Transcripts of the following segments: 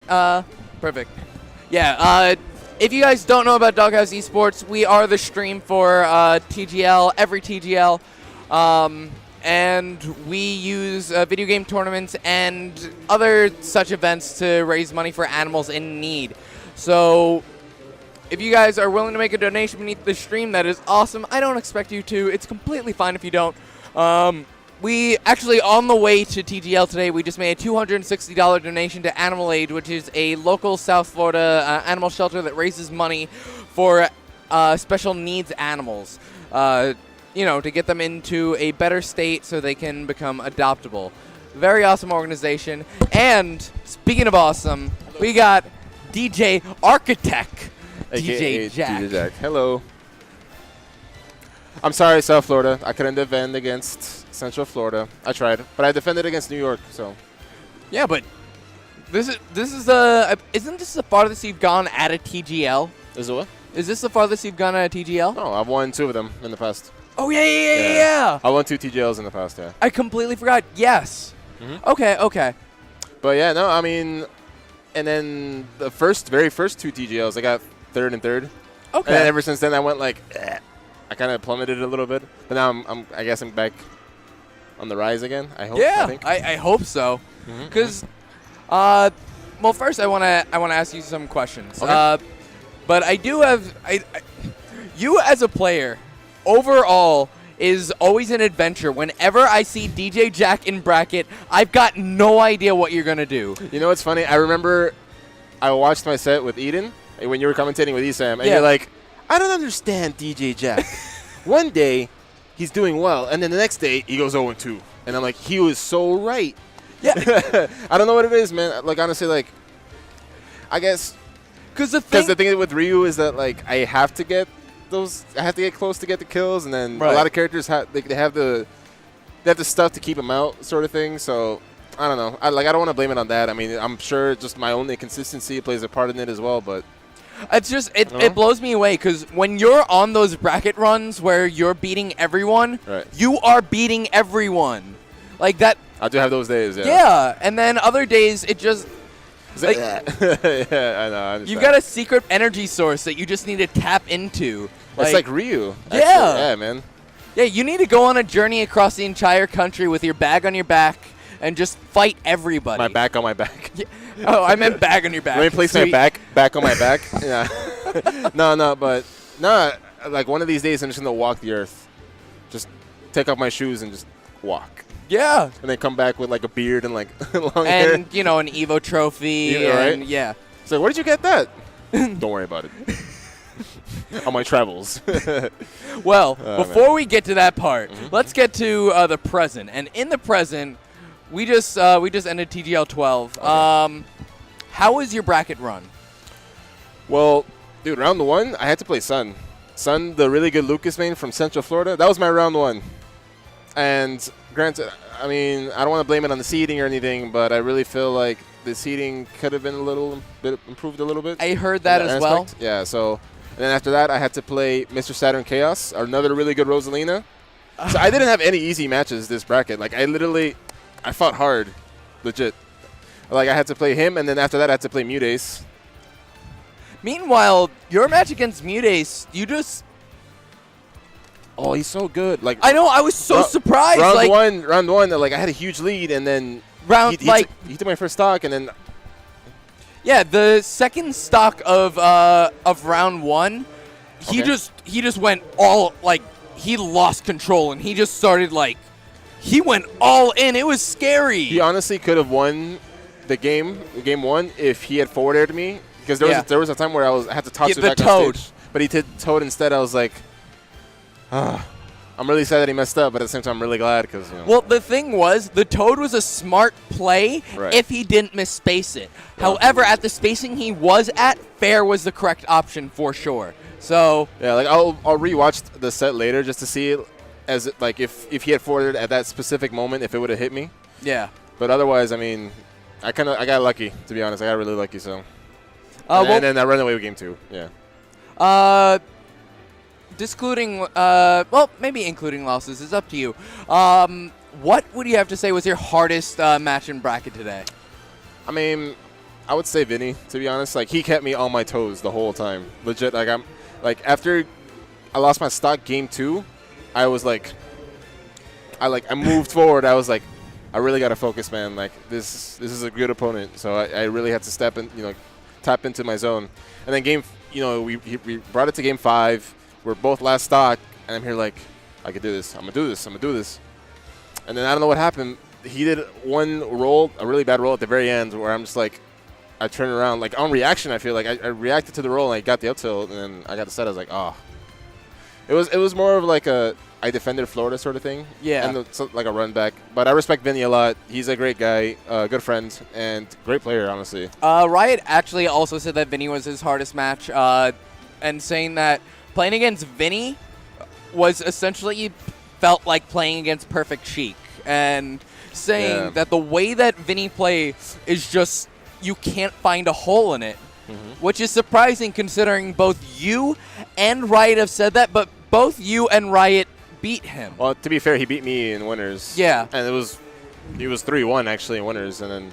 Perfect. Yeah, if you guys don't know about Doghouse Esports, we are the stream for TGL, every TGL. And we use video game tournaments and other such events to raise money for animals in need. So if you guys are willing to make a donation beneath the stream, that is awesome. I don't expect you to. It's completely fine if you don't. We actually, on the way to TGL today, we just made a $260 donation to Animal Aid, which is a local South Florida animal shelter that raises money for special needs animals, to get them into a better state so they can become adoptable. Very awesome organization. And speaking of awesome, we got DJ Architect, DJ Jack. DJ Jack. Hello. I'm sorry, South Florida. I couldn't defend against Central Florida. I tried, but I defended against New York. So, yeah, but this is the isn't this the farthest you've gone at a TGL? Is it what? Is this the farthest you've gone at a TGL? No, I've won 2 of them in the past. Oh yeah. I won 2 TGLs in the past. Yeah. I completely forgot. Yes. Mm-hmm. Okay. But yeah, no, I mean, and then the very first 2 TGLs, I got 3rd and 3rd. Okay. And then ever since then, I went like. I kind of plummeted a little bit, but now I guess I'm back on the rise again. I hope. Yeah, I hope so. Because, well, first I want to ask you some questions. Okay. But I do have you as a player overall is always an adventure. Whenever I see DJ Jack in bracket, I've got no idea what you're gonna do. You know what's funny? I remember I watched my set with Eden when you were commentating with Esam, and you're like, I don't understand DJ Jack. One day, he's doing well, and then the next day, he goes 0-2. And I'm like, he was so right. Yeah. I don't know what it is, man. Like, honestly, like, I guess. Because the thing with Ryu is that, like, I have to get close to get the kills, and then a lot of characters, they have the stuff to keep them out, sort of thing. So, I don't know. I don't want to blame it on that. I mean, I'm sure just my own inconsistency plays a part in it as well, but. It's just it blows me away because when you're on those bracket runs where you're beating everyone, you are beating everyone, like that. I do have those days. Yeah, and then other days it just. Like, yeah, I know. I you've got a secret energy source that you just need to tap into. It's like Ryu. Actually. Yeah, man. Yeah, you need to go on a journey across the entire country with your bag on your back and just fight everybody. My back on my back. Yeah. Oh, I meant bag on your back. Let me place my back on my back. Yeah. Like one of these days, I'm just gonna walk the earth. Just take off my shoes and just walk. Yeah. And then come back with like a beard and like long hair. And an Evo trophy. Right? Yeah. So where did you get that? Don't worry about it. On my travels. Well, before we get to that part, let's get to the present. And in the present, we just ended TGL 12. Okay. How was your bracket run? Well, dude, round 1, I had to play Sun. Sun, the really good Lucas main from Central Florida. That was my round 1. And granted, I mean, I don't want to blame it on the seeding or anything, but I really feel like the seeding could have been improved a little bit. I heard that as well. Yeah, so, and then after that, I had to play Mr. Saturn Chaos, another really good Rosalina. So I didn't have any easy matches this bracket. Like, I fought hard, legit. Like, I had to play him, and then after that, I had to play Mutace. Meanwhile, your match against Mutace, you just... Oh, he's so good. Like, I know, I was so surprised. Round one, like, I had a huge lead, and then he took my first stock, and then... Yeah, the second stock of round 1, he just went all, like, he lost control, and he just started, like, he went all in. It was scary. He honestly could have won the game 1, if he had forward aired me. Because there was a time where I had to toss it back on stage. But he did Toad instead. I was like, I'm really sad that he messed up, but at the same time, I'm really glad because. Well, the thing was, the Toad was a smart play if he didn't misspace it. However, at the spacing he was at, fair was the correct option for sure. So yeah, like I'll rewatch the set later just to see it as like if he had forwarded at that specific moment, if it would have hit me. Yeah. But otherwise, I mean, I got lucky, to be honest. I got really lucky. So. And then I ran away with game 2. Yeah. Discluding, well, maybe including losses. It's up to you. What would you have to say was your hardest match in bracket today? I mean, I would say Vinny, to be honest. Like, he kept me on my toes the whole time. Legit. Like, after I lost my stock game 2, I was like, I moved forward. I was like, I really got to focus, man. Like, this is a good opponent. So I really had to step in, tap into my zone. And then we brought it to game 5. We're both last stock. And I'm here like, I could do this. I'm going to do this. And then I don't know what happened. He did one roll, a really bad roll at the very end, where I'm just like, I turned around. Like, on reaction, I feel like I reacted to the roll, and I got the up tilt, and then I got the set. I was like, oh. It was more of like I defended Florida sort of thing. Yeah. And like a run back. But I respect Vinny a lot. He's a great guy, good friend, and great player, honestly. Riot actually also said that Vinny was his hardest match, and saying that playing against Vinny was essentially felt like playing against Perfect Sheik. And saying that the way that Vinny plays is just, you can't find a hole in it, which is surprising considering both you and Riot have said that, but both you and Riot beat him. Well, to be fair, he beat me in winners. Yeah. And he was 3-1 actually in winners, and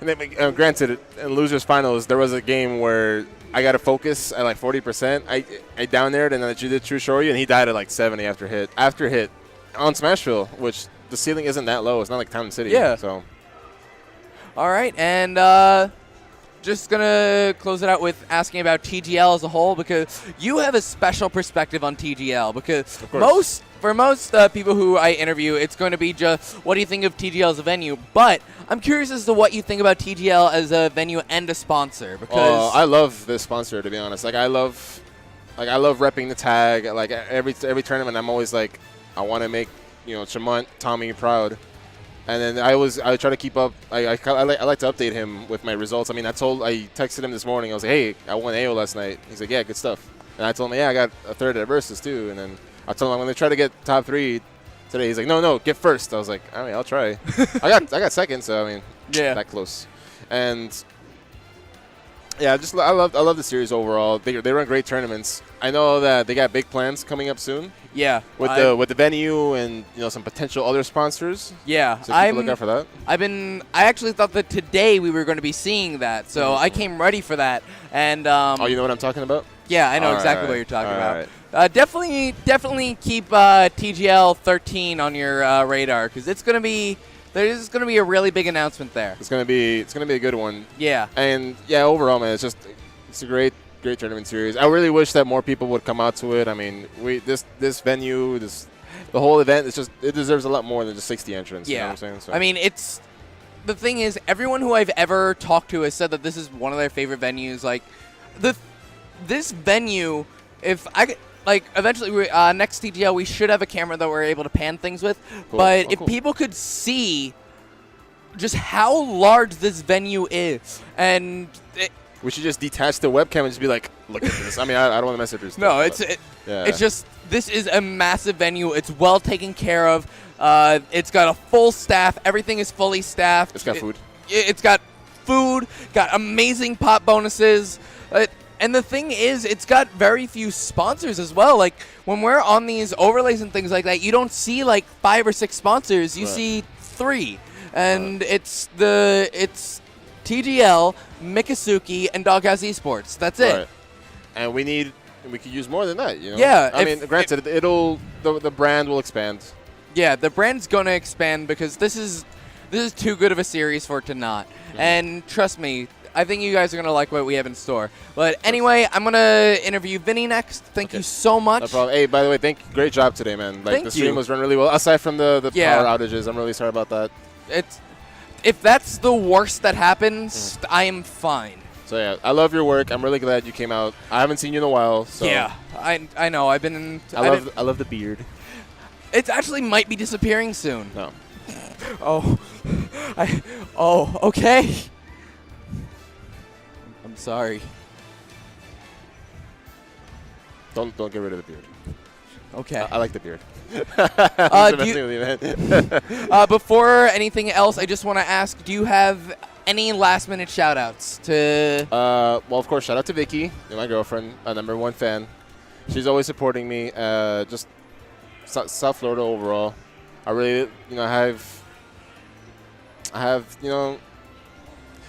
then granted, in losers finals, there was a game where I got to focus at like 40%. I down aired and then I did true shoryu, and he died at like 70 after hit on Smashville, which the ceiling isn't that low. It's not like Town City. Yeah. So. All right, and just going to close it out with asking about TGL as a whole, because you have a special perspective on TGL, because for most people who I interview, it's going to be just, what do you think of TGL as a venue? But I'm curious as to what you think about TGL as a venue and a sponsor, because I love this sponsor, to be honest. I love repping the tag. Like, every tournament, I'm always like, I want to make Chamont, Tommy proud. And then I try to keep up. I like to update him with my results. I mean, I texted him this morning. I was like, hey, I won AO last night. He's like, yeah, good stuff. And I told him, yeah, I got a third at Versus too. And then I told him I'm going to try to get top 3 today. He's like, no, get first. I was like, I mean, I'll try. I got second, so I mean, that close. And yeah, I love the series overall. They run great tournaments. I know that they got big plans coming up soon. Yeah, with the venue and some potential other sponsors. Yeah, so keep a look out for that. I actually thought that today we were going to be seeing that, so I came ready for that. And oh, you know what I'm talking about? Yeah, I know exactly what you're talking about. Right. Definitely keep TGL 13 on your radar, because there's going to be a really big announcement there. It's going to be a good one. Yeah. And yeah, overall, man, it's a great tournament series. I really wish that more people would come out to it. I mean, this venue, the whole event, it deserves a lot more than just 60 entrants. Yeah. You know what I'm saying? So. I mean, the thing is, everyone who I've ever talked to has said that this is one of their favorite venues. Like, this venue, if I could, like, eventually next TGL we should have a camera that we're able to pan things with. Cool. But if people could see just how large this venue is, and we should just detach the webcam and just be like, look at this. I mean, I don't want to mess with your stuff. No, it's just, this is a massive venue. It's well taken care of. It's got a full staff. Everything is fully staffed. It's got food. It's got food, got amazing pot bonuses. And the thing is, it's got very few sponsors as well. Like, when we're on these overlays and things like that, you don't see like 5 or 6 sponsors. You see 3. And it's TGL, Mikasuki, and Doghouse Esports. That's it. Right. And we could use more than that, Yeah. I mean, granted, the brand will expand. Yeah, the brand's gonna expand, because this is too good of a series for it to not. Mm-hmm. And trust me, I think you guys are gonna like what we have in store. But anyway, I'm gonna interview Vinny next. Thank you so much. No problem. Hey, by the way, great job today, man. Like, the stream was run really well. Aside from the power outages, I'm really sorry about that. If that's the worst that happens, I am fine. So yeah, I love your work. I'm really glad you came out. I haven't seen you in a while. So. Yeah, I know. I've been. I love the beard. It actually might be disappearing soon. No. Okay. I'm sorry. Don't get rid of the beard. Okay. I like the beard. Before anything else, I just want to ask, do you have any last-minute shout-outs to... well, of course, shout out to Vicky, my girlfriend, a #1 fan. She's always supporting me. Just South Florida overall. I really, I have,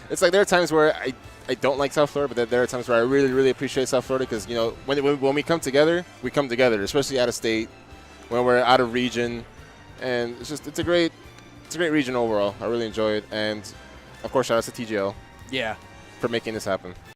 it's like there are times where I don't like South Florida, but there are times where I really, really appreciate South Florida because, you know, when we come together, especially out of state, when we're out of region. And it's a great region overall. I really enjoy it. And, of course, shout out to TGL Yeah. for making this happen.